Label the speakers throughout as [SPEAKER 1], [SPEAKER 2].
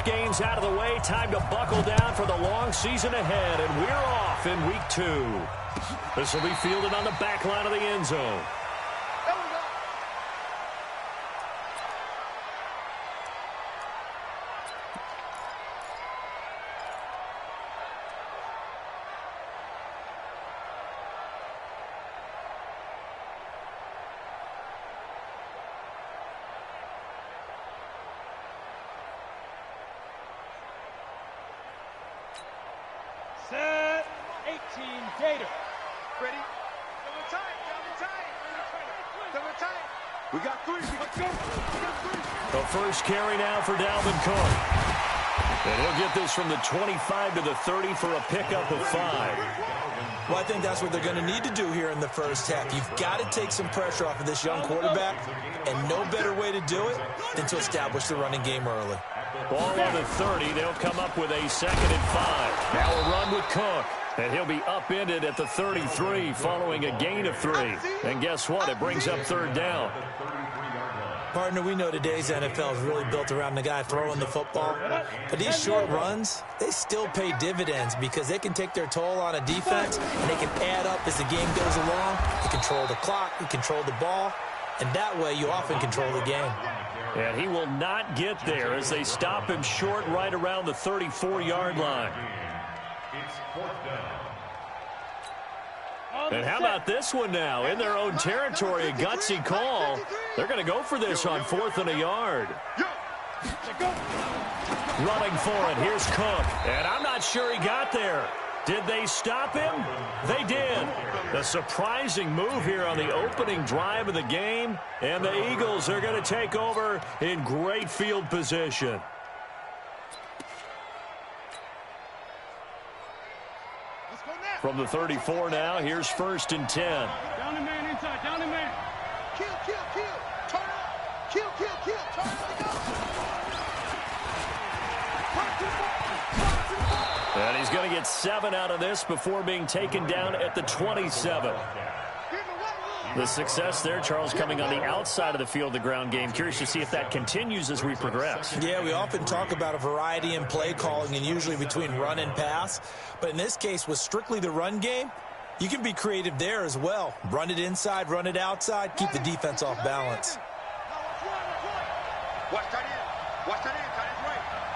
[SPEAKER 1] games out of the way, time to buckle down for the long season ahead, and we're off in week 2. This will be fielded on the back line of the end zone.
[SPEAKER 2] Set, 18, Gator.
[SPEAKER 3] Ready? Double tight, double tight. We got 3, let's go. We got 3.
[SPEAKER 1] The first carry now for Dalvin Cook. And he'll get this from the 25 to the 30 for a pickup of 5.
[SPEAKER 4] Well, I think that's what they're going to need to do here in the first half. You've got to take some pressure off of this young quarterback, and no better way to do it than to establish the running game early.
[SPEAKER 1] Ball on the 30. They'll come up with a 2nd and 5. Now a run with Cook. And he'll be upended at the 33 following a gain of 3. And guess what? It brings up 3rd down.
[SPEAKER 4] Partner, we know today's NFL is really built around the guy throwing the football. But these short runs, they still pay dividends because they can take their toll on a defense, and they can add up as the game goes along. You control the clock, you control the ball, and that way you often control the game.
[SPEAKER 1] And he will not get there as they stop him short right around the 34-yard line. And how about this one now? In their own territory, a gutsy call. They're going to go for this on 4th and a yard. Running for it. Here's Cook. And I'm not sure he got there. Did they stop him? They did. A surprising move here on the opening drive of the game. And the Eagles are going to take over in great field position. From the 34 now, here's 1st and 10.
[SPEAKER 2] Down and man inside, down and man.
[SPEAKER 3] Kill, turn up. Kill, turn up.
[SPEAKER 1] And he's going to get 7 out of this before being taken down at the 27. The success there, Charles, coming on the outside of the field, the ground game. Curious to see if that continues as we progress.
[SPEAKER 4] Yeah, we often talk about a variety in play calling and usually between run and pass. But in this case, with strictly the run game, you can be creative there as well. Run it inside, run it outside, keep the defense off balance.
[SPEAKER 3] Watch that in. Watch that in.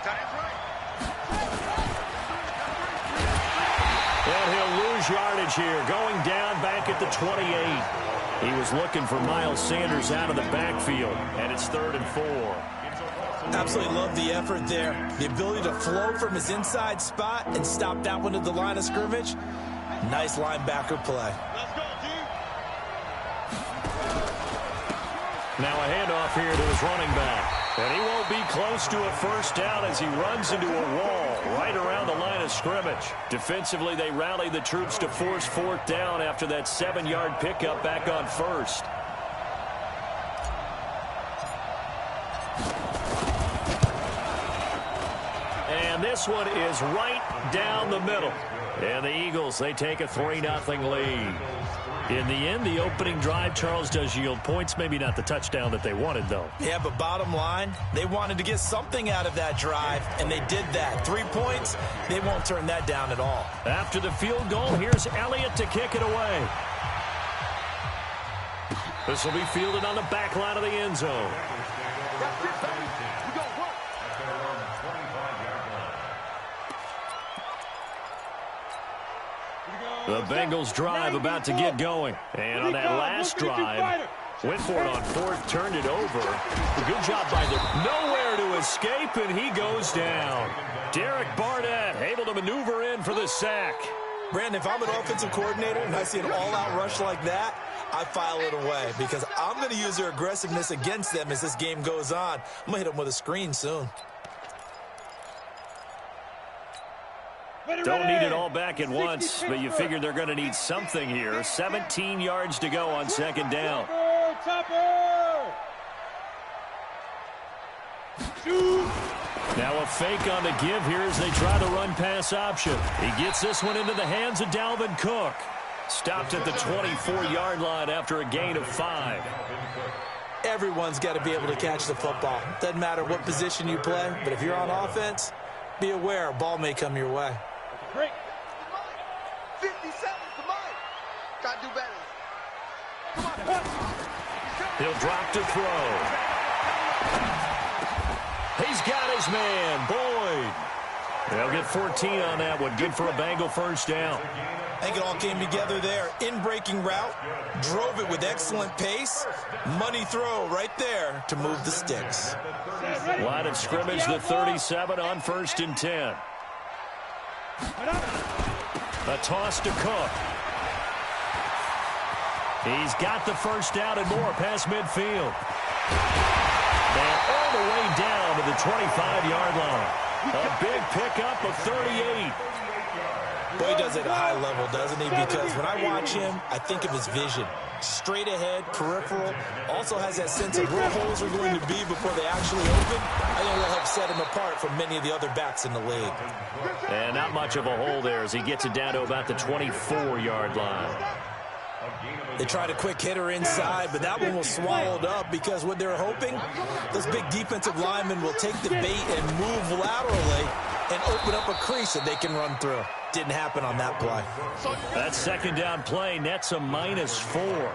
[SPEAKER 3] Tight end's right.
[SPEAKER 1] And he'll lose yardage here, going down back at the 28. He was looking for Miles Sanders out of the backfield, and it's 3rd and 4.
[SPEAKER 4] Absolutely love the effort there. The ability to flow from his inside spot and stop that one at the line of scrimmage. Nice linebacker play.
[SPEAKER 2] Let's go, team.
[SPEAKER 1] Now a handoff here to his running back. And he won't be close to a 1st down as he runs into a wall right around the line of scrimmage. Defensively, they rally the troops to force 4th down after that 7-yard pickup back on 1st. And this one is right down the middle. And the Eagles, they take a 3-0 lead. In the end, the opening drive, Charles, does yield points. Maybe not the touchdown that they wanted, though.
[SPEAKER 4] Yeah, but bottom line, they wanted to get something out of that drive, and they did that. 3 points, they won't turn that down at all.
[SPEAKER 1] After the field goal, here's Elliott to kick it away. This will be fielded on the back line of the end zone. The Bengals drive about to get going. And on that last drive, went for it on 4th, turned it over. Good job by them. Nowhere to escape, and he goes down. Derek Barnett able to maneuver in for the sack.
[SPEAKER 4] Brandon, if I'm an offensive coordinator and I see an all-out rush like that, I file it away because I'm going to use their aggressiveness against them as this game goes on. I'm going to hit them with a screen soon.
[SPEAKER 1] Don't need it all back at once, but you figure they're going to need something here. 17 yards to go on 2nd down. Now a fake on the give here as they try the run-pass option. He gets this one into the hands of Dalvin Cook. Stopped at the 24-yard line after a gain of 5.
[SPEAKER 4] Everyone's got to be able to catch the football. Doesn't matter what position you play, but if you're on offense, be aware a ball may come your way.
[SPEAKER 2] Great.
[SPEAKER 3] 50 seconds to mine. Gotta do better.
[SPEAKER 1] He'll drop to throw. He's got his man, Boyd. They'll get 14 on that one. Good for a Bengal first down.
[SPEAKER 4] I think it all came together there. In-breaking route, drove it with excellent pace. Money throw right there to move the sticks.
[SPEAKER 1] Line of scrimmage, the 37 on 1st and 10. A toss to Cook. He's got the first down and more past midfield. And all the way down to the 25-yard line. A big pickup of 38.
[SPEAKER 4] Boy, he does it at a high level, doesn't he? Because when I watch him, I think of his vision. Straight ahead, peripheral. Also has that sense of where holes are going to be before they actually open. I think that'll help set him apart from many of the other backs in the league.
[SPEAKER 1] And not much of a hole there as he gets it down to about the 24-yard line.
[SPEAKER 4] They tried a quick hitter inside, but that one was swallowed up because what they're hoping, those big defensive linemen will take the bait and move laterally and open up a crease that they can run through. Didn't happen on that play.
[SPEAKER 1] That second down play nets a -4.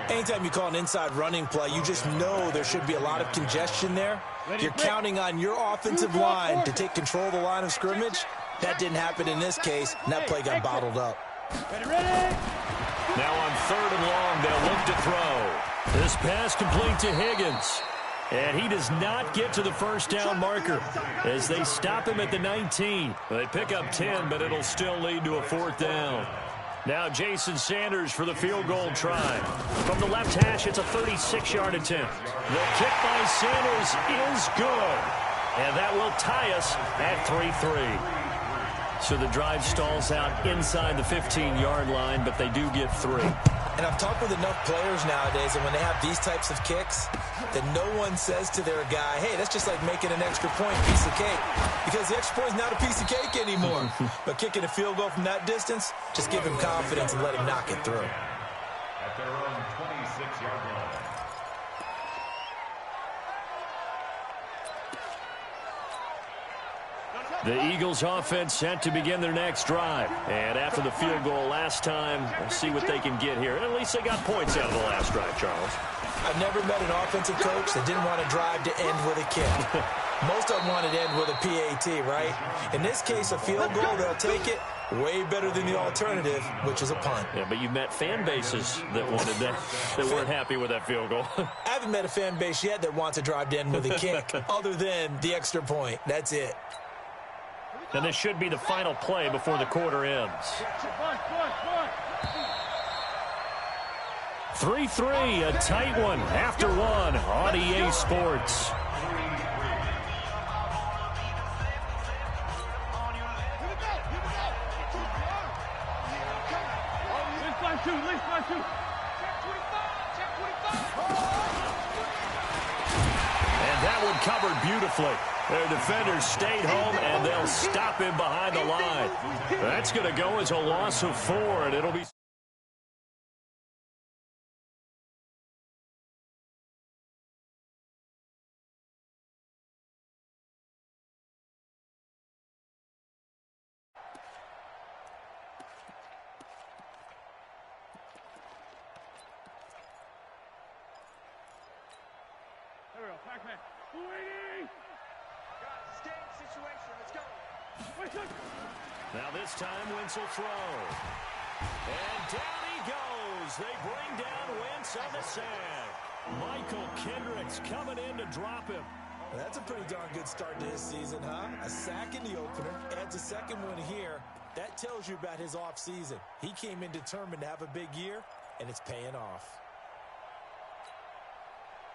[SPEAKER 4] Anytime you call an inside running play, you just know there should be a lot of congestion there. You're counting on your offensive line to take control of the line of scrimmage. That didn't happen in this case, and that play got bottled up.
[SPEAKER 2] Ready?
[SPEAKER 1] Now on 3rd and long, they'll look to throw. This pass complete to Higgins. And he does not get to the first down marker as they stop him at the 19. They pick up 10, but it'll still lead to a 4th down. Now Jason Sanders for the field goal try. From the left hash, it's a 36-yard attempt. The kick by Sanders is good. And that will tie us at 3-3. So the drive stalls out inside the 15-yard line, but they do get 3.
[SPEAKER 4] And I've talked with enough players nowadays, and when they have these types of kicks, that no one says to their guy, hey, that's just like making an extra point piece of cake. Because the extra point is not a piece of cake anymore. But kicking a field goal from that distance, just give him confidence and let him knock it through.
[SPEAKER 5] At their own 26-yard line.
[SPEAKER 1] The Eagles offense set to begin their next drive. And after the field goal last time, we'll see what they can get here. At least they got points out of the last drive, Charles.
[SPEAKER 4] I've never met an offensive coach that didn't want to drive to end with a kick. Most of them wanted to end with a PAT, right? In this case, a field goal, they'll take it. Way better than the alternative, which is a punt.
[SPEAKER 1] Yeah, but you've met fan bases that wanted that weren't happy with that field goal.
[SPEAKER 4] I haven't met a fan base yet that wants to drive to end with a kick, other than the extra point. That's it.
[SPEAKER 1] And this should be the final play before the quarter ends. 3-3, a tight one after one on EA Sports. And that one covered beautifully. Their defenders stayed home, and they'll stop him behind the line. That's going to go as a loss of 4, and it'll be...
[SPEAKER 2] There we go, Pac-Man. Waiting!
[SPEAKER 3] Situation. Let's go.
[SPEAKER 1] Now this time, Wentz will throw. And down he goes. They bring down Wentz on the sack. Michael Kendricks coming in to drop him.
[SPEAKER 4] Well, that's a pretty darn good start to his season, huh? A sack in the opener, adds a second one here. That tells you about his offseason. He came in determined to have a big year, and it's paying off.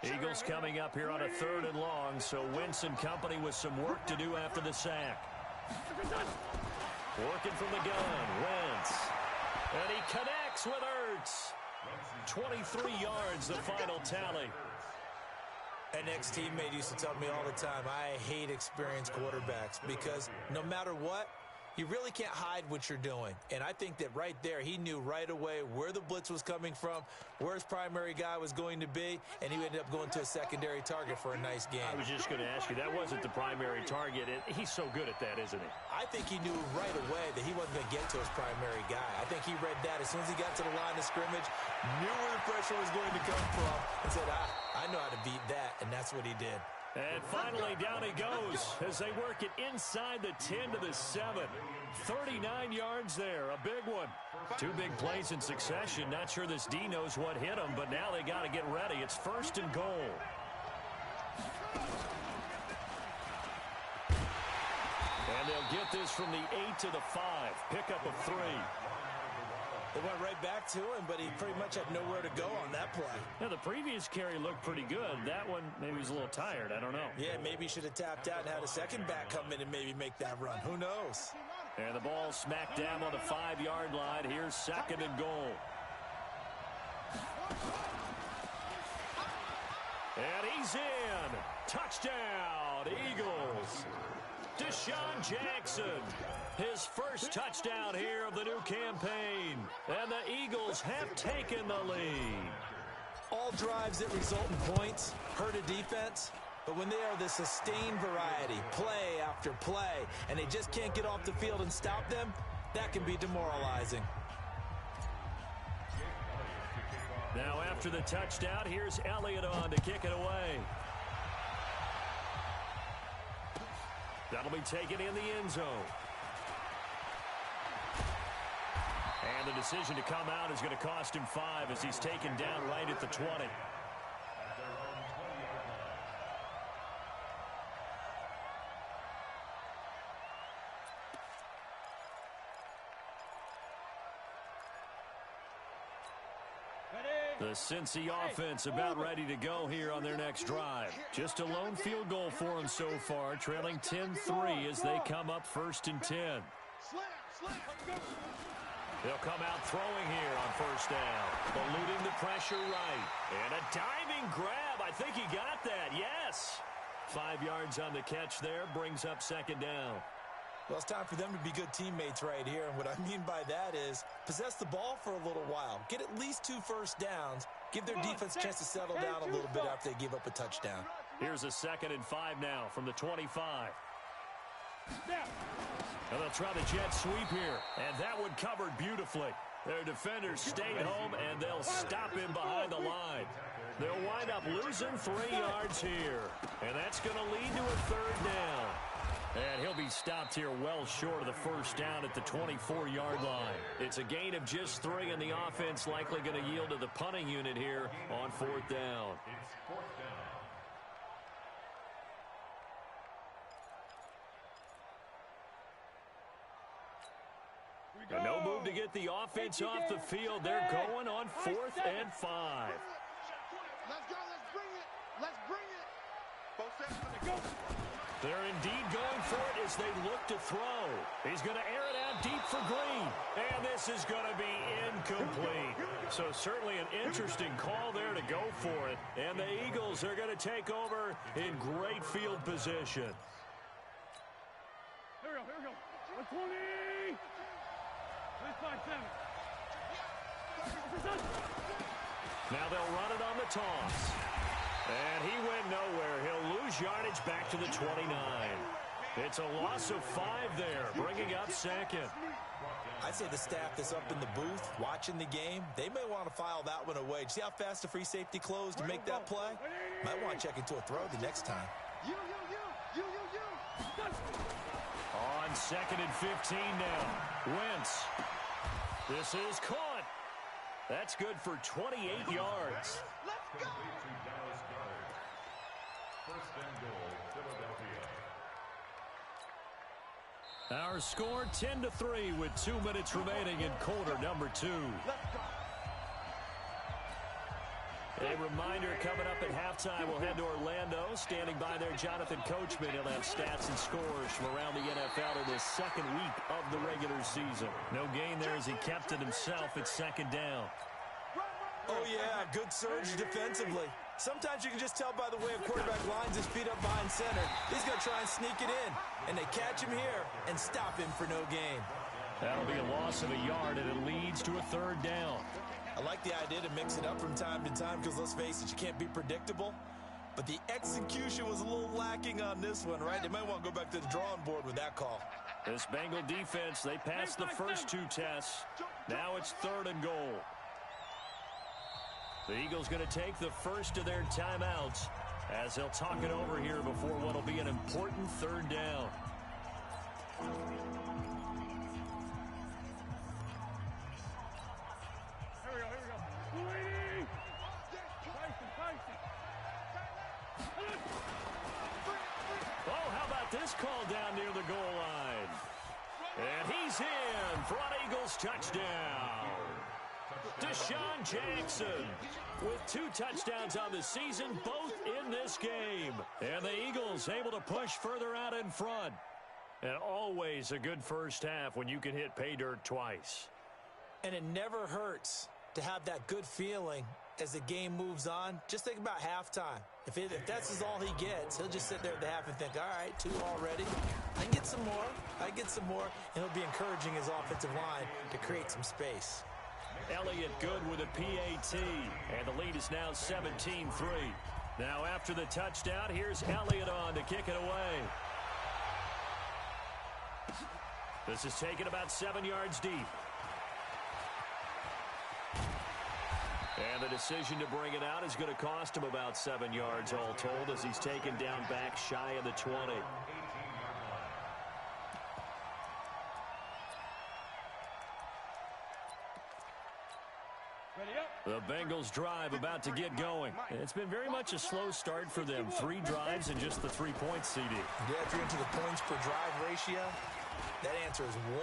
[SPEAKER 1] Eagles coming up here on a 3rd and long, so Wentz and company with some work to do after the sack. Working from the gun, Wentz. And he connects with Ertz. 23 yards, the final tally.
[SPEAKER 4] An ex-teammate used to tell me all the time, I hate experienced quarterbacks because no matter what, You really can't hide what you're doing. And I think that right there, he knew right away where the blitz was coming from, where his primary guy was going to be, and he ended up going to a secondary target for a nice game.
[SPEAKER 1] I was just going to ask you, that wasn't the primary target. He's so good at that, isn't he?
[SPEAKER 4] I think he knew right away that he wasn't going to get to his primary guy. I think he read that as soon as he got to the line of scrimmage, knew where the pressure was going to come from, and said, I know how to beat that, and that's what he did.
[SPEAKER 1] And finally, down he goes as they work it inside the 10 to the 7. 39 yards there, a big one. 2 big plays in succession. Not sure this D knows what hit him, but now they got to get ready. It's 1st and goal. And they'll get this from the 8 to the 5. Pickup of 3.
[SPEAKER 4] They went right back to him, but he pretty much had nowhere to go on that play.
[SPEAKER 1] Now, the previous carry looked pretty good. That one, maybe he was a little tired. I don't know.
[SPEAKER 4] Yeah, maybe he should have tapped out and had a second back come in and maybe make that run. Who knows?
[SPEAKER 1] And the ball smacked down on the 5-yard line. Here's 2nd and goal. And he's in. Touchdown, Eagles. Deshaun Jackson, his first touchdown here of the new campaign. And the Eagles have taken the lead.
[SPEAKER 4] All drives that result in points hurt a defense, but when they are the sustained variety, play after play, and they just can't get off the field and stop them, that can be demoralizing.
[SPEAKER 1] Now after the touchdown, here's Elliott on to kick it away. That'll be taken in the end zone. And the decision to come out is going to cost him 5 as he's taken down right at the 20. The Cincy offense about ready to go here on their next drive. Just a lone field goal for them so far, trailing 10-3 as they come up 1st and 10. They'll come out throwing here on 1st down, eluding the pressure right. And a diving grab. I think he got that. Yes. 5 yards on the catch there, brings up 2nd down.
[SPEAKER 4] Well, it's time for them to be good teammates right here. And what I mean by that is possess the ball for a little while. Get at least 2 first downs. Give their defense a chance to settle down a little bit after they give up a touchdown.
[SPEAKER 1] Here's a 2nd and 5 now from the 25. And they'll try the jet sweep here. And that one covered beautifully. Their defenders stayed home, and they'll stop him behind the line. They'll wind up losing 3 yards here. And that's going to lead to a 3rd down. And he'll be stopped here well short of the 1st down at the 24-yard line. It's a gain of just 3, and the offense likely going to yield to the punting unit here on 4th down.
[SPEAKER 5] It's 4th down.
[SPEAKER 1] And no move to get the offense off the field. They're going on 4th and 5.
[SPEAKER 3] Let's go. Let's bring it. Let's bring it. Both sides going to go.
[SPEAKER 1] They're indeed going for it as they look to throw. He's going to air it out deep for Green. And this is going to be incomplete. So certainly an interesting call there to go for it. And the Eagles are going to take over in great field position.
[SPEAKER 2] Here we go. 120. 5-7.
[SPEAKER 1] Now they'll run it on the toss. And he went nowhere. He'll lose yardage back to the 29. It's a loss of 5 there, bringing up 2nd.
[SPEAKER 4] I'd say the staff that's up in the booth watching the game, they may want to file that one away. See how fast the free safety closed to make that play? Might want to check into a throw the next time.
[SPEAKER 3] You.
[SPEAKER 1] On 2nd and 15 now. Wentz. This is caught. That's good for 28 yards.
[SPEAKER 3] Let's go.
[SPEAKER 5] 1st and goal, Philadelphia.
[SPEAKER 1] Our score 10-3 with 2 minutes remaining in quarter number 2.
[SPEAKER 3] Let's go.
[SPEAKER 1] A reminder coming up at halftime, we'll head to Orlando. Standing by there, Jonathan Coachman. He'll have stats and scores from around the NFL in this 2nd week of the regular season. No gain there as he kept it himself at 2nd down.
[SPEAKER 4] Oh, yeah, good surge defensively. Sometimes you can just tell by the way a quarterback lines his feet up behind center. He's going to try and sneak it in. And they catch him here and stop him for no gain.
[SPEAKER 1] That'll be a loss of a yard, and it leads to a third down.
[SPEAKER 4] I like the idea to mix it up from time to time because, let's face it, you can't be predictable. But the execution was a little lacking on this one, right? They might want to go back to the drawing board with that call.
[SPEAKER 1] This Bengal defense, they passed the first two tests. Now it's 3rd and goal. The Eagles going to take the first of their timeouts as they'll talk it over here before what will be an important 3rd down. Oh, how about this call down near the goal line? And he's in for an Eagles touchdown. Deshaun Jackson with 2 touchdowns on the season, both in this game. And the Eagles able to push further out in front. And always a good first half when you can hit pay dirt twice.
[SPEAKER 4] And it never hurts to have that good feeling as the game moves on. Just think about halftime. If that's all he gets, he'll just sit there at the half and think, all right, 2 already. I can get some more. I get some more. And he'll be encouraging his offensive line to create some space.
[SPEAKER 1] Elliott good with a PAT, and the lead is now 17-3. Now after the touchdown, here's Elliott on to kick it away. This is taken about 7 yards deep. And the decision to bring it out is going to cost him about 7 yards all told as he's taken down back shy of the 20. The Bengals drive about to get going. It's been very much a slow start for them. 3 drives and just the 3 points, CD.
[SPEAKER 4] Yeah, if you're into the points per drive ratio, that answer is 1.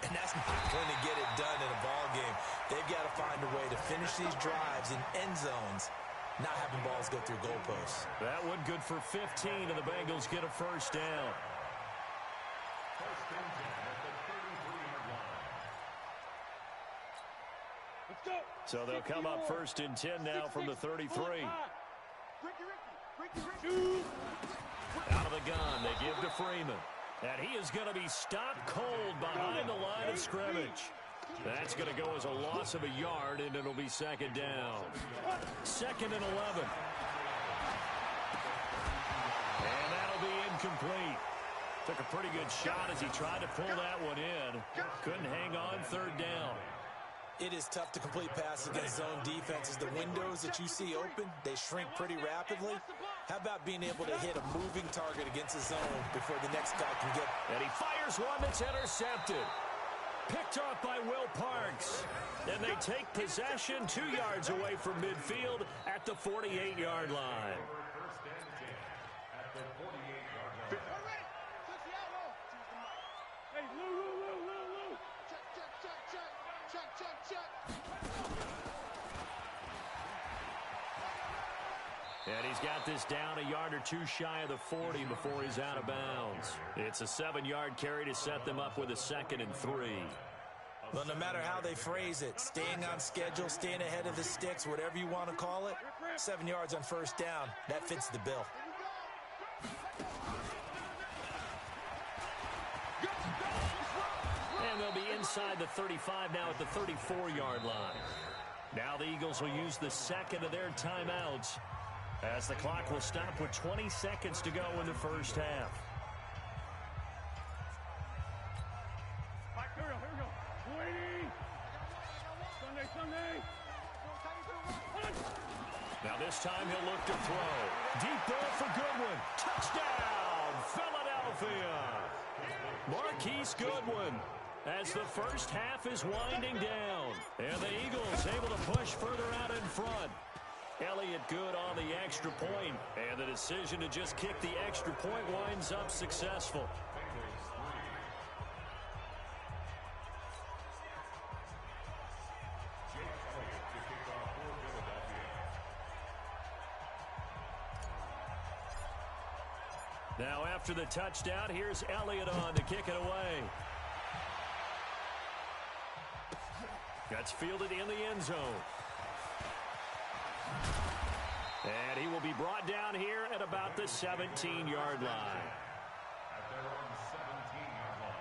[SPEAKER 4] And that's not going to get it done in a ball game. They've got to find a way to finish these drives in end zones, not having balls go through goalposts.
[SPEAKER 1] That one good for 15, and the Bengals get a first down. So they'll come up 1st and 10 now from the 33. Out of the gun, they give to Freeman. And he is going to be stopped cold behind the line of scrimmage. That's going to go as a loss of a yard, and it'll be 2nd down. 2nd and 11. And that'll be incomplete. Took a pretty good shot as he tried to pull that one in. Couldn't hang on 3rd down.
[SPEAKER 4] It is tough to complete passes against zone defenses. The windows that you see open, they shrink pretty rapidly. How about being able to hit a moving target against a zone before the next guy can get...
[SPEAKER 1] And he fires one that's intercepted. Picked off by Will Parks. And they take possession 2 yards away from midfield at the 48-yard line. And he's got this down a yard or 2 shy of the 40 before he's out of bounds. It's a 7-yard carry to set them up with a 2nd and 3.
[SPEAKER 4] Well, no matter how they phrase it, staying on schedule, staying ahead of the sticks, whatever you want to call it, 7 yards on 1st down, that fits the bill.
[SPEAKER 1] And they'll be inside the 35 now at the 34-yard line. Now the Eagles will use the 2nd of their timeouts as the clock will stop with 20 seconds to go in the first half.
[SPEAKER 2] Here we go. Sunday.
[SPEAKER 1] Now this time he'll look to throw. Deep ball for Goodwin. Touchdown, Philadelphia. Marquise Goodwin as the first half is winding down. And the Eagles able to push further out in front. Elliott good on the extra point, and the decision to just kick the extra point winds up successful. Now after the touchdown, here's Elliott on to kick it away. That's fielded in the end zone. And he will be brought down here at about the 17-yard line.
[SPEAKER 5] At their own 17-yard line.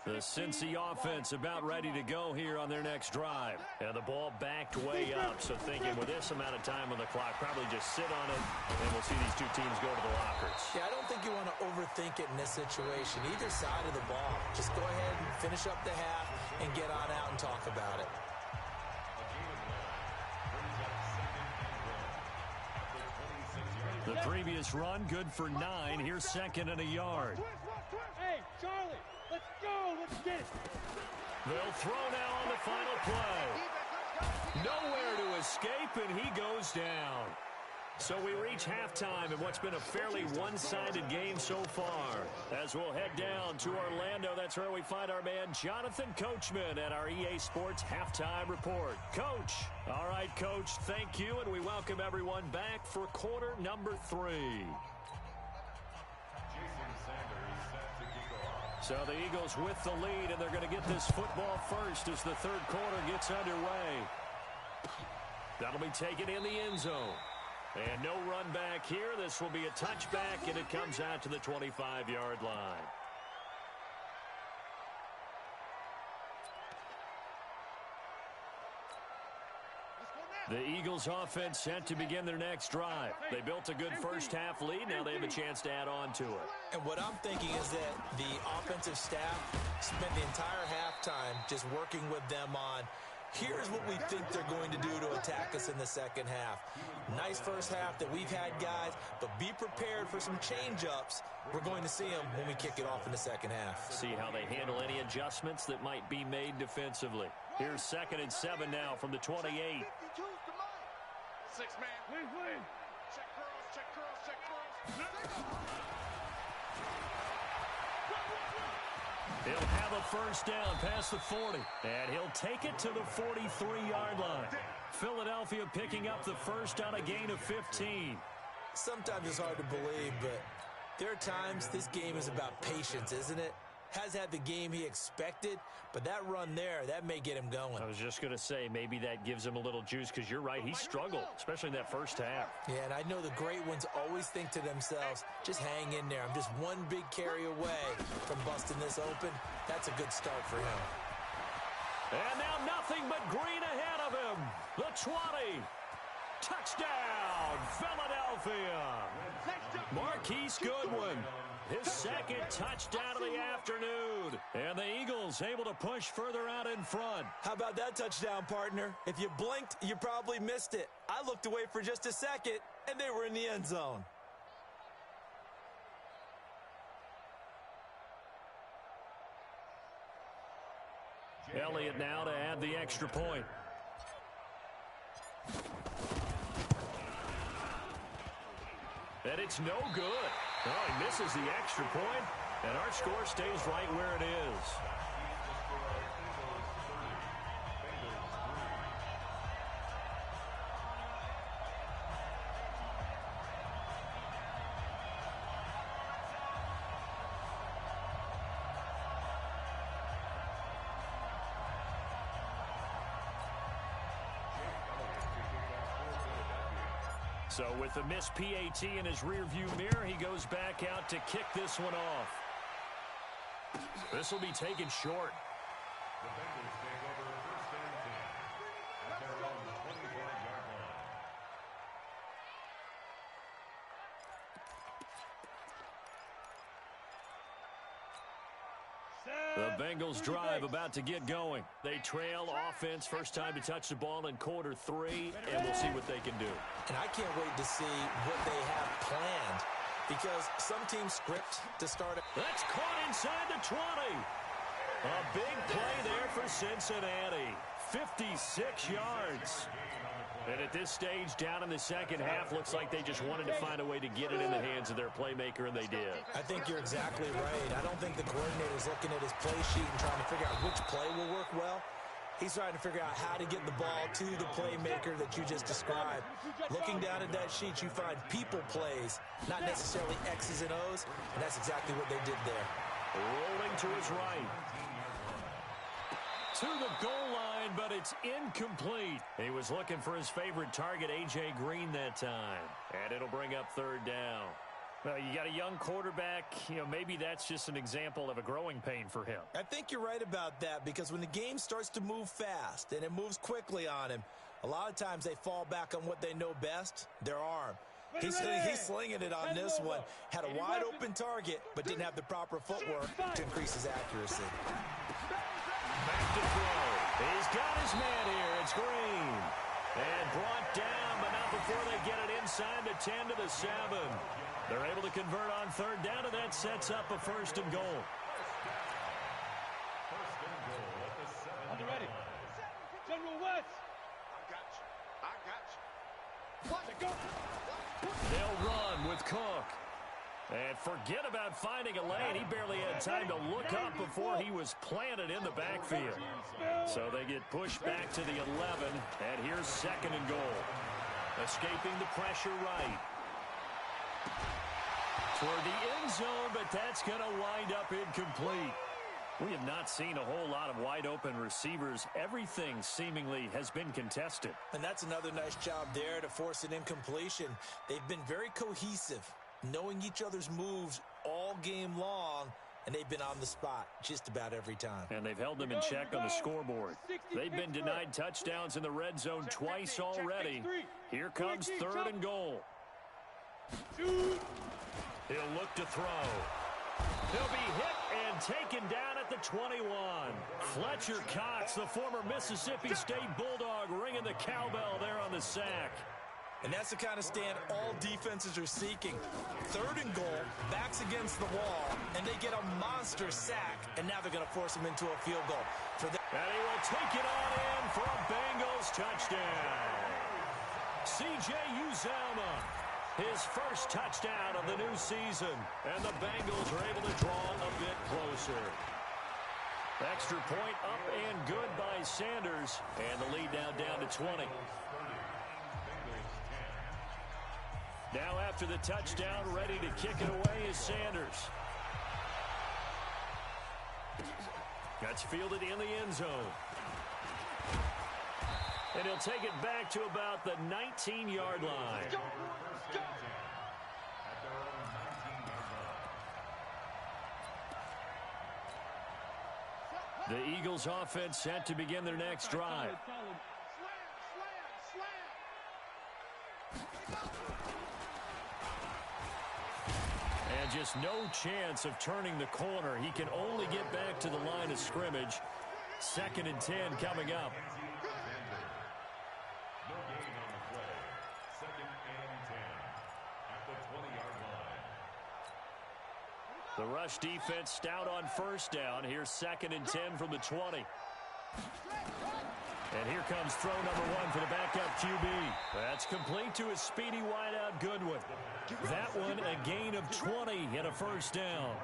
[SPEAKER 1] The Cincy offense about ready to go here on their next drive. And the ball backed way up, so thinking with this amount of time on the clock, probably just sit on it, and we'll see these two teams go to the lockers.
[SPEAKER 4] Yeah, I don't think you want to overthink it in this situation. Either side of the ball. Just go ahead and finish up the half and get on out and talk about it.
[SPEAKER 1] The previous run, good for 9. Here's second and a yard.
[SPEAKER 2] Hey, Charlie, let's go. Let's get it.
[SPEAKER 1] They'll throw now on the final play. Nowhere to escape, and he goes down. So we reach halftime in what's been a fairly one-sided game so far. As we'll head down to Orlando, that's where we find our man Jonathan Coachman at our EA Sports Halftime Report. Coach. All right, Coach, thank you, and we welcome everyone back for quarter number 3. So the Eagles with the lead, and they're going to get this football first as the third quarter gets underway. That'll be taken in the end zone. And no run back here. This will be a touchback, and it comes out to the 25-yard line. The Eagles offense set to begin their next drive. They built a good first-half lead. Now they have a chance to add on to it.
[SPEAKER 4] And what I'm thinking is that the offensive staff spent the entire halftime just working with them on, here's what we think they're going to do to attack us in the second half. Nice first half that we've had, guys, but be prepared for some change-ups. We're going to see them when we kick it off in the second half.
[SPEAKER 1] See how they handle any adjustments that might be made defensively. Here's 2nd and 7 now from the 28.
[SPEAKER 3] 6-man.
[SPEAKER 2] Please.
[SPEAKER 3] Check curls, check curls.
[SPEAKER 1] He'll have a first down past the 40, and he'll take it to the 43-yard line. Philadelphia picking up the first on a gain of 15.
[SPEAKER 4] Sometimes it's hard to believe, but there are times this game is about patience, isn't it? Has had the game he expected, but that run there, that may get him going.
[SPEAKER 1] I was just going to say, maybe that gives him a little juice, because you're right, he struggled, especially in that first half.
[SPEAKER 4] Yeah, and I know the great ones always think to themselves, just hang in there. I'm just one big carry away from busting this open. That's a good start for him.
[SPEAKER 1] And now nothing but green ahead of him. The 20. Touchdown, Philadelphia. Marquise Goodwin, his second touchdown of the afternoon. And the Eagles able to push further out in front.
[SPEAKER 4] How about that touchdown, partner? If you blinked, you probably missed it. I looked away for just a second, and they were in the end zone.
[SPEAKER 1] Elliott now to add the extra point. And it's no good. Oh, he misses the extra point, and our score stays right where it is. So with the missed PAT in his rearview mirror, he goes back out to kick this one off. This will be taken short.
[SPEAKER 5] The Bengals take over 1st and 10 at their own 25-yard line.
[SPEAKER 1] The Bengals drive about to get going. They trail offense, first time to touch the ball in quarter 3, and we'll see what they can do.
[SPEAKER 4] And I can't wait to see what they have planned, because some teams script to start it.
[SPEAKER 1] That's caught inside the 20. A big play there for Cincinnati. 56 yards. And at this stage, down in the second half, looks like they just wanted to find a way to get it in the hands of their playmaker, and they did.
[SPEAKER 4] I think you're exactly right. I don't think the coordinator's looking at his play sheet and trying to figure out which play will work well. He's trying to figure out how to get the ball to the playmaker that you just described. Looking down at that sheet, you find people plays, not necessarily X's and O's, and that's exactly what they did there.
[SPEAKER 1] Rolling to his right. To the goal line, but it's incomplete. He was looking for his favorite target, A.J. Green, that time. And it'll bring up third down. Well, you got a young quarterback. Maybe that's just an example of a growing pain for him.
[SPEAKER 4] I think you're right about that, because when the game starts to move fast and it moves quickly on him, a lot of times they fall back on what they know best, their arm. He's slinging it on this one. Had a wide-open target, but didn't have the proper footwork to increase his accuracy.
[SPEAKER 1] Back to throw. He's got his man here. It's Green. And brought down, but not before they get it inside the 10 to the 7. They're able to convert on third down, and that sets up a first and goal.
[SPEAKER 5] First and goal at the 7.
[SPEAKER 2] On the ready. General West.
[SPEAKER 3] I got you. Watch it go.
[SPEAKER 1] They'll run with Cook. And forget about finding a lane. He barely had time to look up before he was planted in the backfield. So they get pushed back to the 11, and here's second and goal. Escaping the pressure right. Toward the end zone, but that's going to wind up incomplete. We have not seen a whole lot of wide-open receivers. Everything seemingly has been contested.
[SPEAKER 4] And that's another nice job there to force an incompletion. They've been very cohesive, knowing each other's moves all game long, and they've been on the spot just about every time.
[SPEAKER 1] And they've held them in check on the scoreboard. They've been denied touchdowns in the red zone twice already. Here comes third and goal. He'll look to throw. He'll be hit and taken down at the 21. Fletcher Cox, the former Mississippi State Bulldog, ringing the cowbell there on the sack.
[SPEAKER 4] And that's the kind of stand all defenses are seeking. Third and goal, backs against the wall, and they get a monster sack, and now they're going to force him into a field goal. And
[SPEAKER 1] he will take it on in for a Bengals touchdown. C.J. Uzomah, his first touchdown of the new season, and the Bengals are able to draw a bit closer. Extra point up and good by Sanders, and the lead now down to 20. Now after the touchdown, ready to kick it away is Sanders. That's fielded in the end zone. And he'll take it back to about the 19-yard line. The Eagles offense set to begin their next drive. And just no chance of turning the corner. He can only get back to the line of scrimmage. Second and 10 coming up.
[SPEAKER 5] No gain on the play. Second and 10 at the 20-yard line.
[SPEAKER 1] The rush defense stout on first down. Here's second and 10 from the 20. And here comes throw number 1 for the backup QB. That's complete to his speedy wideout Goodwin. That one a gain of 20 and a first down.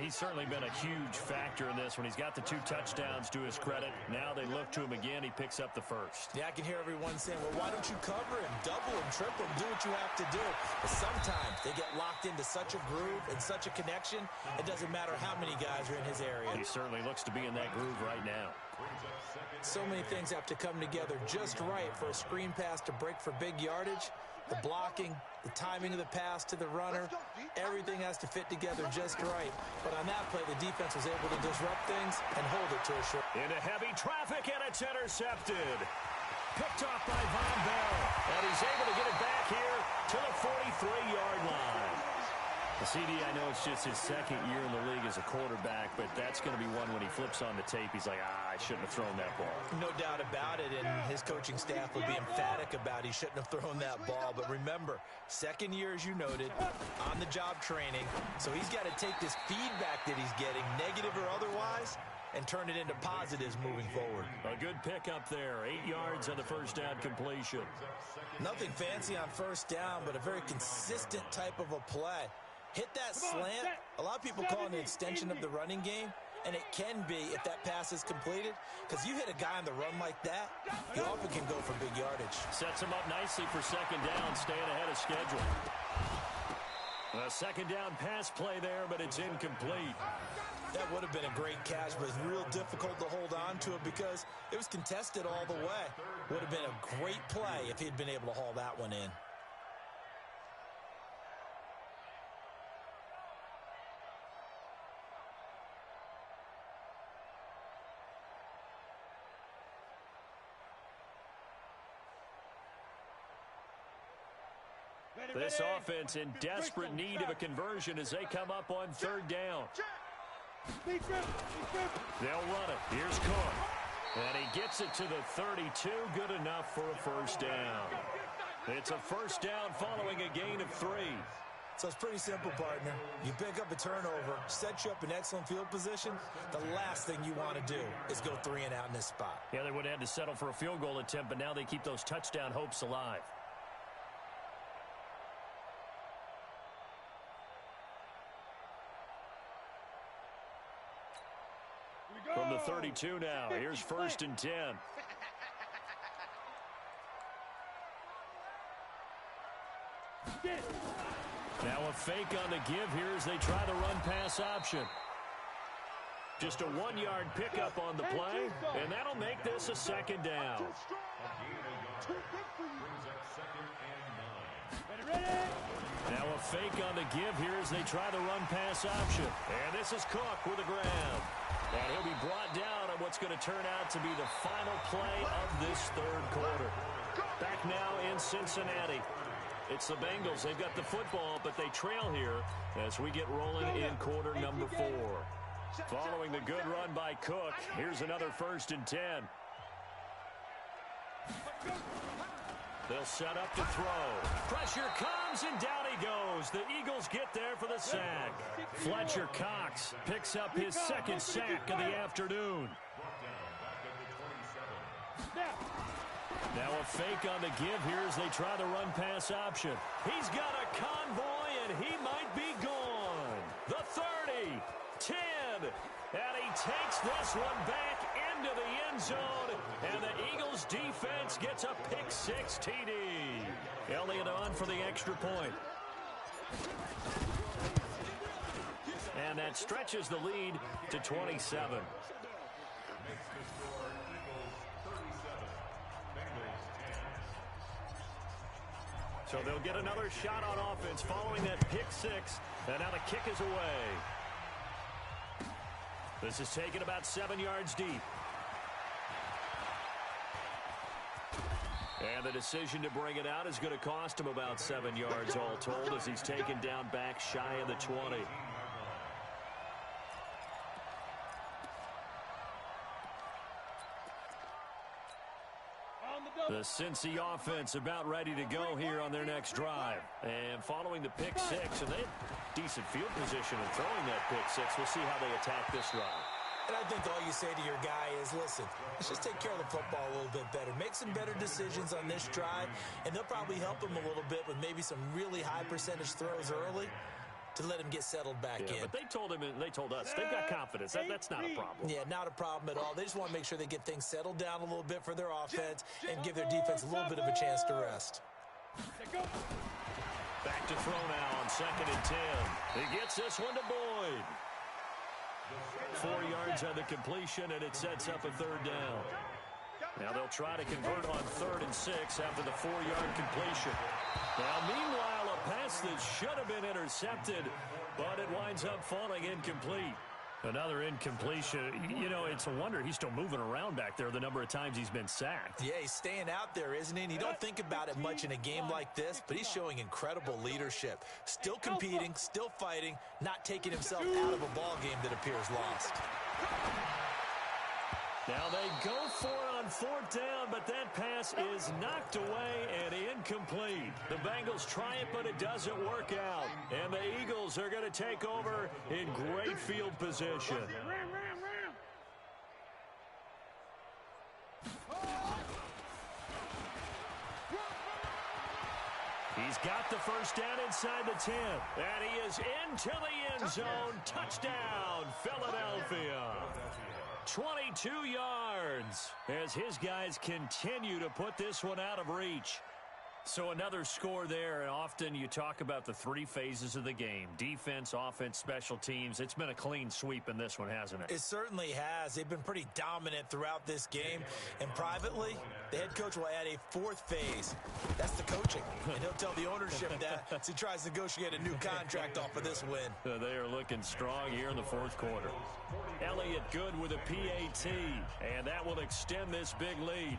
[SPEAKER 1] He's certainly been a huge factor in this when he's got the 2 touchdowns to his credit. Now they look to him again. He picks up the first.
[SPEAKER 4] Yeah, I can hear everyone saying, well, why don't you cover him, double him, triple him, do what you have to do. But sometimes they get locked into such a groove and such a connection, it doesn't matter how many guys are in his area.
[SPEAKER 1] He certainly looks to be in that groove right now.
[SPEAKER 4] So many things have to come together just right for a screen pass to break for big yardage. The blocking, the timing of the pass to the runner, everything has to fit together just right. But on that play, the defense was able to disrupt things and hold it to a short.
[SPEAKER 1] Into heavy traffic, and it's intercepted. Picked off by Von Bell, and he's able to get it back here to the 43-yard line. The CD, I know it's just his second year in the league as a quarterback, but that's going to be one when he flips on the tape. He's like, I shouldn't have thrown that ball.
[SPEAKER 4] No doubt about it, and his coaching staff will be emphatic about he shouldn't have thrown that ball. But remember, second year, as you noted, on-the-job training, so he's got to take this feedback that he's getting, negative or otherwise, and turn it into positives moving forward.
[SPEAKER 1] A good pickup there, 8 yards on the first down completion.
[SPEAKER 4] Nothing fancy on first down, but a very consistent type of a play. Hit that slant. A lot of people call it an extension of the running game. And it can be if that pass is completed, because you hit a guy on the run like that, he often can go for big yardage.
[SPEAKER 1] Sets him up nicely for second down, staying ahead of schedule. A second down pass play there, but it's incomplete.
[SPEAKER 4] That would have been a great catch, but it's real difficult to hold on to it because it was contested all the way. Would have been a great play if he'd been able to haul that one in.
[SPEAKER 1] This offense in desperate need of a conversion as they come up on third down. They'll run it. Here's Cook. And he gets it to the 32. Good enough for a first down. It's a first down following a gain of 3.
[SPEAKER 4] So it's pretty simple, partner. You pick up a turnover, set you up in excellent field position. The last thing you want to do is go 3 and out in this spot.
[SPEAKER 1] Yeah, they would have had to settle for a field goal attempt, but now they keep those touchdown hopes alive. From the 32 now, here's first and 10. Now a fake on the give here as they try the run-pass option. Just a 1-yard pickup on the play, and that'll make this a second down. Now a fake on the give here as they try the run-pass option. And this is Cook with a grab. And he'll be brought down on what's going to turn out to be the final play of this third quarter. Back now in Cincinnati. It's the Bengals. They've got the football, but they trail here as we get rolling in quarter number 4. Following the good run by Cook, here's another first and 10. They'll set up to throw. Pressure comes, and down he goes. The Eagles get there for the sack. Fletcher Cox picks up his second sack of the afternoon. Now a fake on the give here as they try the run-pass option. He's got a convoy, and he might be gone. The 30, 10, and he takes this one back into the end zone, and the Eagles defense gets a pick-6 TD. Elliott on for the extra point. And that stretches the lead to 27.
[SPEAKER 5] Makes the score Eagles 37, Bengals 10.
[SPEAKER 1] So they'll get another shot on offense following that pick-6, and now the kick is away. This is taken about 7 yards deep. And the decision to bring it out is going to cost him about 7 yards all told as he's taken down back shy of the 20. The Cincy offense about ready to go here on their next drive. And following the pick-6, and they have decent field position in throwing that pick-6. We'll see how they attack this drive.
[SPEAKER 4] And I think all you say to your guy is, listen, let's just take care of the football a little bit better. Make some better decisions on this drive, and they'll probably help him a little bit with maybe some really high percentage throws early to let him get settled back in.
[SPEAKER 1] But they told him, and they told us, they've got confidence. That's not a problem.
[SPEAKER 4] Yeah, not a problem at all. They just want to make sure they get things settled down a little bit for their offense and give their defense a little bit of a chance to rest.
[SPEAKER 1] Back to throw now on 2nd and 10. He gets this one to Boyd. 4 yards on the completion, and it sets up a third down. Now they'll try to convert on 3rd and 6 after the 4-yard completion. Now, meanwhile, a pass that should have been intercepted, but it winds up falling incomplete. Another incompletion. You know, it's a wonder he's still moving around back there the number of times he's been sacked.
[SPEAKER 4] Yeah, he's staying out there, isn't he? And you don't think about it much in a game like this, but he's showing incredible leadership. Still competing, still fighting, not taking himself out of a ball game that appears lost.
[SPEAKER 1] Now they go for it on 4th down, but that pass is knocked away and incomplete. The Bengals try it, but it doesn't work out. And the Eagles are going to take over in great field position. He's He's got the first down inside the 10. And he is into the end zone. Touchdown, Philadelphia. 22 yards as his guys continue to put this one out of reach. So another score there, and often you talk about the three phases of the game: defense, offense, special teams. It's been a clean sweep in this one, hasn't it?
[SPEAKER 4] It certainly has. They've been pretty dominant throughout this game. And privately, the head coach will add a fourth phase. That's the coaching. And he'll tell the ownership that as he tries to negotiate a new contract off of this win.
[SPEAKER 1] They are looking strong here in the fourth quarter. Elliott good with a PAT, and that will extend this big lead.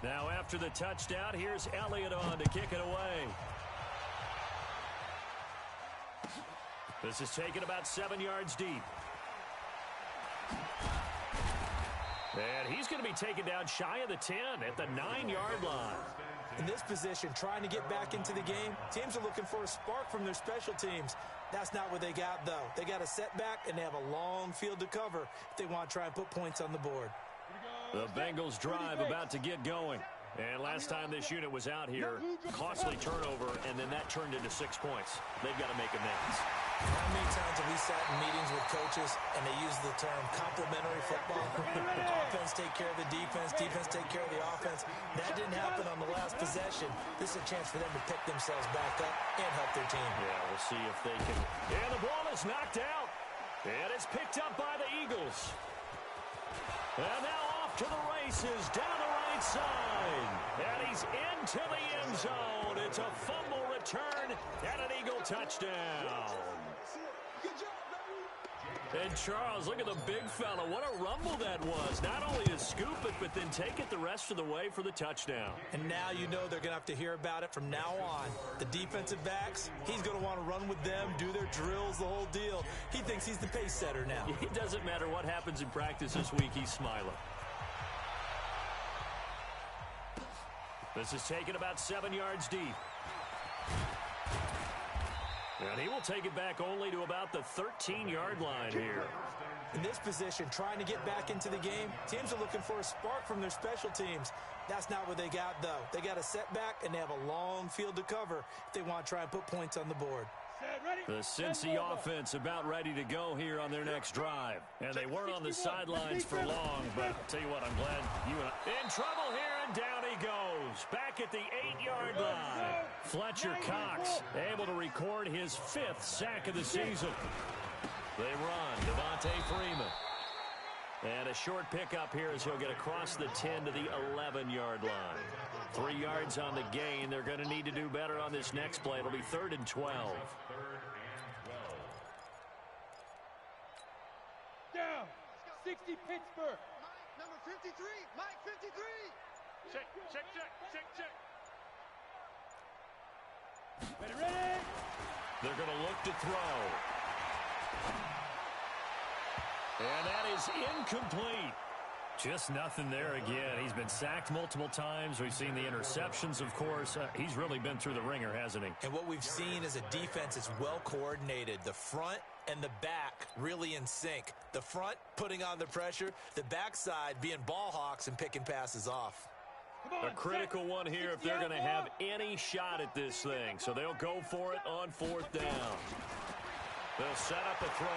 [SPEAKER 1] Now after the touchdown, here's Elliott on to kick it away. This is taken about 7 yards deep. And he's going to be taken down shy of the 10 at the 9-yard line.
[SPEAKER 4] In this position, trying to get back into the game, teams are looking for a spark from their special teams. That's not what they got, though. They got a setback, and they have a long field to cover if they want to try and put points on the board.
[SPEAKER 1] The Bengals drive about to get going. And last time this unit was out here, costly turnover, and then that turned into 6 points. They've got to make amends.
[SPEAKER 4] How many times have we sat in meetings with coaches and they use the term complementary football? Offense take care of the defense, defense take care of the offense. That didn't happen on the last possession. This is a chance for them to pick themselves back up and help their team.
[SPEAKER 1] Yeah, we'll see if they can. And the ball is knocked out. And it's picked up by the Eagles. And now off to the races down the right side. And he's into the end zone. It's a fumble return and an Eagle touchdown. And Charles, look at the big fella. What a rumble that was. Not only to scoop it, but then take it the rest of the way for the touchdown.
[SPEAKER 4] And now you know they're going to have to hear about it from now on. The defensive backs, he's going to want to run with them, do their drills, the whole deal. He thinks he's the pace setter now.
[SPEAKER 1] It doesn't matter what happens in practice this week, he's smiling. This is taken about 7 yards deep. And he will take it back only to about the 13-yard line here.
[SPEAKER 4] In this position, trying to get back into the game, teams are looking for a spark from their special teams. That's not what they got, though. They got a setback, and they have a long field to cover if they want to try and put points on the board.
[SPEAKER 1] The Cincy offense about ready to go here on their next drive. And they weren't on the sidelines for long, but I'll tell you what, I'm glad you and I... In trouble here, and down he goes. Back at the 8-yard line. Fletcher Cox able to record his 5th sack of the season. They run. Devontae Freeman. And a short pickup here as he'll get across the 10 to the 11-yard line. 3 yards on the gain. They're going to need to do better on this next play. It'll be 3rd and 12.
[SPEAKER 2] Down. 60 Pittsburgh.
[SPEAKER 3] Number 53. Mike 53.
[SPEAKER 2] Check. Ready.
[SPEAKER 1] They're going to look to throw. And that is incomplete. Just nothing there again. He's been sacked multiple times. We've seen the interceptions, of course. He's really been through the ringer, hasn't he?
[SPEAKER 4] And what we've seen is a defense that's well coordinated. The front and the back really in sync. The front putting on the pressure. The backside being ball hawks and picking passes off.
[SPEAKER 1] A critical one here if they're going to have any shot at this thing. So they'll go for it on 4th down. They'll set up a throw.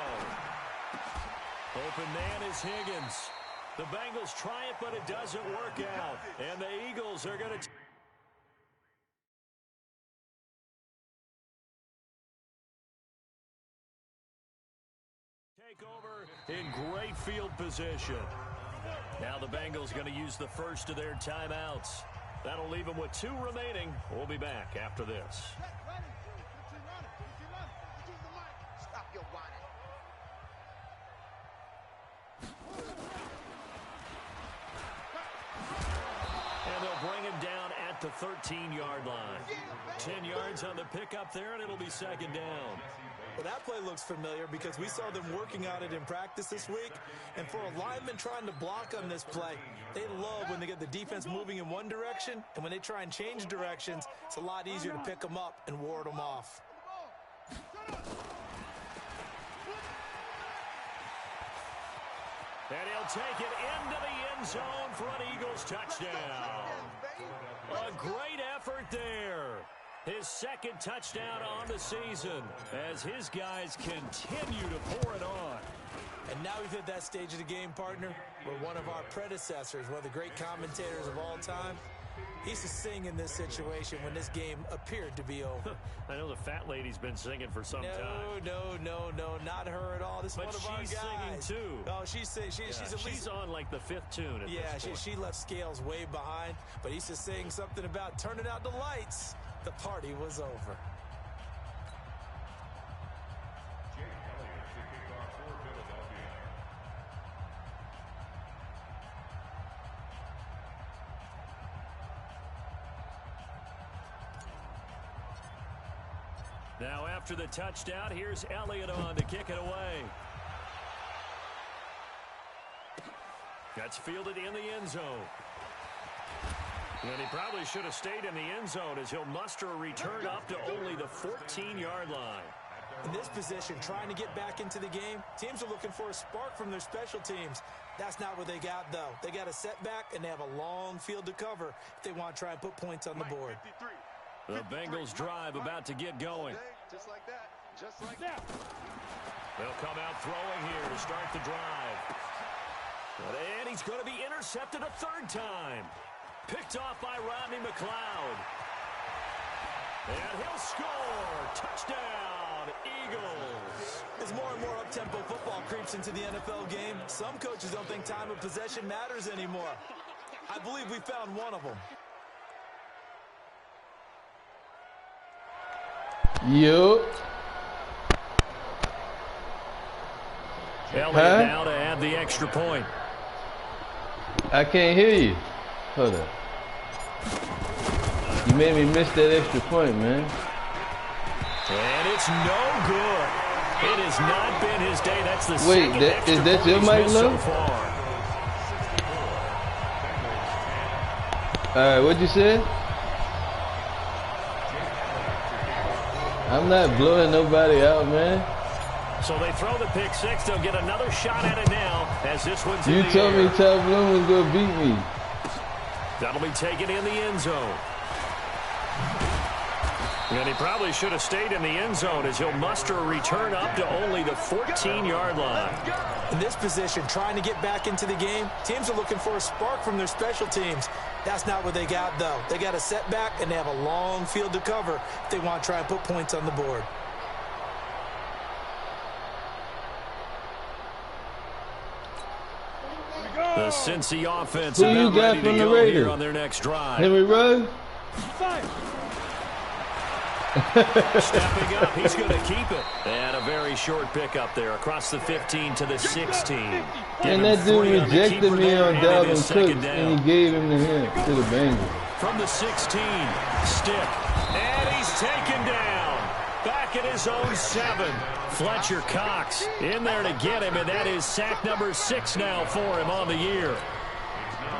[SPEAKER 1] Open man is Higgins. The Bengals try it, but it doesn't work out. And the Eagles are going to... take over in great field position. Now the Bengals going to use the first of their timeouts. That'll leave them with 2 remaining. We'll be back after this.
[SPEAKER 3] Stop your whining.
[SPEAKER 1] And they'll bring him down at the 13-yard line. 10 yards on the pickup there, and it'll be 2nd down.
[SPEAKER 4] Well, that play looks familiar because we saw them working on it in practice this week. And for a lineman trying to block on this play, they love when they get the defense moving in one direction. And when they try and change directions, it's a lot easier to pick them up and ward them off.
[SPEAKER 1] And he'll take it into the end zone for an Eagles touchdown. A great effort there. His second touchdown on the season as his guys continue to pour it on.
[SPEAKER 4] And now we've hit that stage of the game, partner, where one of our predecessors, one of the great commentators of all time, he used to sing in this situation when this game appeared to be over.
[SPEAKER 1] I know the fat lady's been singing for some time.
[SPEAKER 4] No, not her at all. This is one of our guys.
[SPEAKER 1] But she's singing too.
[SPEAKER 4] Oh, she's at least,
[SPEAKER 1] she's on like the 5th tune at this point.
[SPEAKER 4] she left Scales way behind, but he used to sing something about turning out the lights. The party was over.
[SPEAKER 1] Now after the touchdown, here's Elliott on to kick it away. That's fielded in the end zone. And he probably should have stayed in the end zone as he'll muster a return up to only the 14-yard line.
[SPEAKER 4] In this position, trying to get back into the game, teams are looking for a spark from their special teams. That's not what they got, though. They got a setback, and they have a long field to cover if they want to try and put points on the board.
[SPEAKER 1] The Bengals drive about to get going.
[SPEAKER 3] Just like that. Just like that.
[SPEAKER 1] They'll come out throwing here to start the drive. And he's going to be intercepted a third time. Picked off by Rodney McLeod. And he'll score. Touchdown, Eagles.
[SPEAKER 4] As more and more up-tempo football creeps into the NFL game, some coaches don't think time of possession matters anymore. I believe we found one of them.
[SPEAKER 6] Yup.
[SPEAKER 1] Elliott now to add the extra point.
[SPEAKER 6] I can't hear you. Hold up. You made me miss that extra point, man.
[SPEAKER 1] And it's no good. It has not been his day. That's the
[SPEAKER 6] Wait,
[SPEAKER 1] second extra
[SPEAKER 6] is that
[SPEAKER 1] point
[SPEAKER 6] your
[SPEAKER 1] he's
[SPEAKER 6] mic
[SPEAKER 1] missed
[SPEAKER 6] low?
[SPEAKER 1] so far.
[SPEAKER 6] All right, what'd you say? I'm not blowing nobody out, man.
[SPEAKER 1] So they throw the pick six. They'll get another shot at it now as this one's in the air.
[SPEAKER 6] You told me Ty Bloom was going to beat me.
[SPEAKER 1] That'll be taken in the end zone. And he probably should have stayed in the end zone as he'll muster a return up to only the 14-yard line.
[SPEAKER 4] In this position, trying to get back into the game, teams are looking for a spark from their special teams. That's not what they got, though. They got a setback, and they have a long field to cover if they want to try and put points on the board.
[SPEAKER 1] The Cincy offense
[SPEAKER 6] Who you
[SPEAKER 1] about
[SPEAKER 6] got
[SPEAKER 1] ready to
[SPEAKER 6] from the
[SPEAKER 1] go
[SPEAKER 6] Raiders?
[SPEAKER 1] here on their next drive.
[SPEAKER 6] Henry Ruggs?
[SPEAKER 1] Stepping up, he's going to keep it. And a very short pickup there across the 15 to the 16.
[SPEAKER 6] And that dude rejected me on Dalvin Cook, and he gave him to him, to the Bengals.
[SPEAKER 1] From the 16, stick. And he's taken down. Back at his own 7. Fletcher Cox in there to get him, and that is sack number 6 now for him on the year.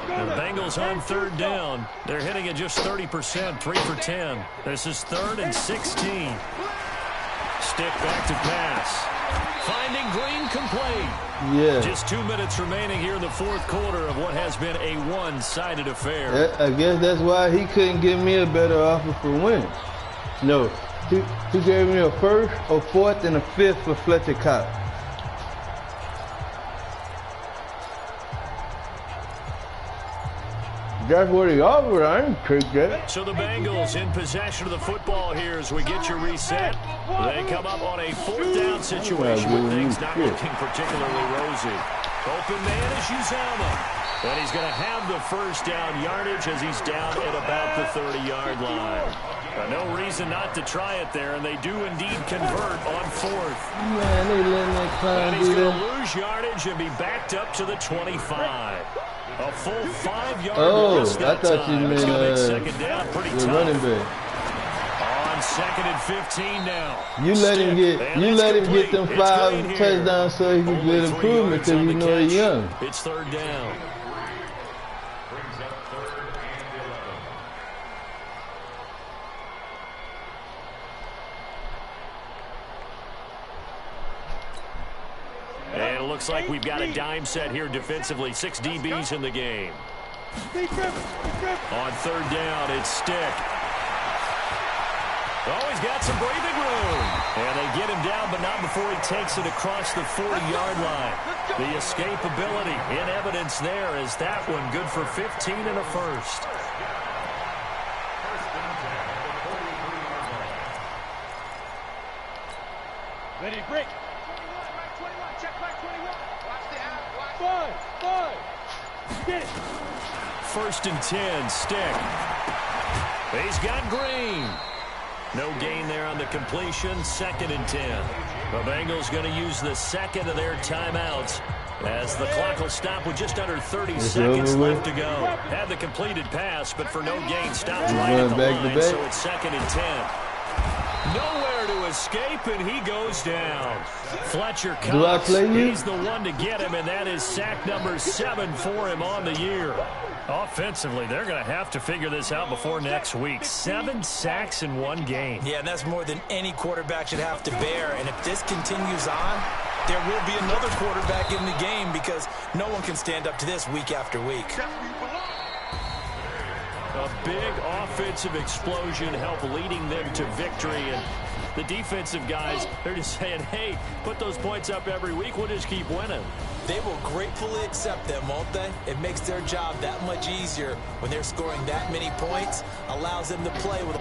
[SPEAKER 1] The Bengals on third down. They're hitting at just 30%, 3 for 10. This is 3rd and 16. Stick back to pass. Finding Green complete.
[SPEAKER 6] Yeah.
[SPEAKER 1] Just 2 minutes remaining here in the fourth quarter of what has been a one-sided affair.
[SPEAKER 6] I guess that's why he couldn't give me a better offer for Wentz. No, he gave me a 1st, a 4th, and a 5th for Fletcher Cox. That's what he offered. I didn't take that.
[SPEAKER 1] So the Bengals in possession of the football here as we get your reset. They come up on a 4th down situation with things not looking particularly rosy. Open man is Uzama. And he's going to have the first down yardage as he's down at about the 30-yard line. No reason not to try it there, and they do indeed convert on 4th.
[SPEAKER 6] Man, they letting that clown
[SPEAKER 1] And he's
[SPEAKER 6] do
[SPEAKER 1] going to
[SPEAKER 6] that.
[SPEAKER 1] lose yardage and be backed up to the 25. A full 5-yard
[SPEAKER 6] Oh,
[SPEAKER 1] loss
[SPEAKER 6] I
[SPEAKER 1] that
[SPEAKER 6] thought
[SPEAKER 1] time.
[SPEAKER 6] you
[SPEAKER 1] It's
[SPEAKER 6] meant
[SPEAKER 1] gonna make second down pretty
[SPEAKER 6] the
[SPEAKER 1] tough.
[SPEAKER 6] running back.
[SPEAKER 1] On 2nd and 15 now.
[SPEAKER 6] You let him get,
[SPEAKER 1] And
[SPEAKER 6] you
[SPEAKER 1] it's
[SPEAKER 6] let him get
[SPEAKER 1] complete.
[SPEAKER 6] them
[SPEAKER 1] It's
[SPEAKER 6] 5
[SPEAKER 1] Green here.
[SPEAKER 6] touchdowns so he can
[SPEAKER 1] Only
[SPEAKER 6] get
[SPEAKER 1] 3
[SPEAKER 6] improvement
[SPEAKER 1] yards
[SPEAKER 6] because
[SPEAKER 1] on
[SPEAKER 6] you
[SPEAKER 1] the
[SPEAKER 6] know he's
[SPEAKER 1] catch.
[SPEAKER 6] young.
[SPEAKER 1] It's 3rd down.
[SPEAKER 5] Brings up 3rd and 11.
[SPEAKER 1] And it looks like we've got a dime set here defensively. 6 DBs in the game. On third down, it's Stick. Oh, he's got some breathing room. And they get him down, but not before he takes it across the 40-yard line. The escapability in evidence there is that one good for 15 and a first.
[SPEAKER 2] Ready, break.
[SPEAKER 3] 21, check back 21. Watch the out, watch.
[SPEAKER 2] 5. Get it.
[SPEAKER 1] First and 10, Stick. He's got Green. No gain there on the completion. Second and 10. The Bengals going to use the second of their timeouts as the clock will stop with just under 30 seconds left to go. Had the completed pass, but for no gain, stopped right at the line, so it's second and 10. Nowhere to escape, and he goes down. Fletcher Cox, he's the one to get him, and that is sack number 7 for him on the year. Offensively, they're going to have to figure this out before next week. 7 sacks in one game.
[SPEAKER 4] Yeah, and that's more than any quarterback should have to bear. And if this continues on, there will be another quarterback in the game because no one can stand up to this week after week.
[SPEAKER 1] A big offensive explosion helped leading them to victory. And the defensive guys, they're just saying, hey, put those points up every week. We'll just keep winning.
[SPEAKER 4] They will gratefully accept them, won't they? It makes their job that much easier when they're scoring that many points, allows them to play with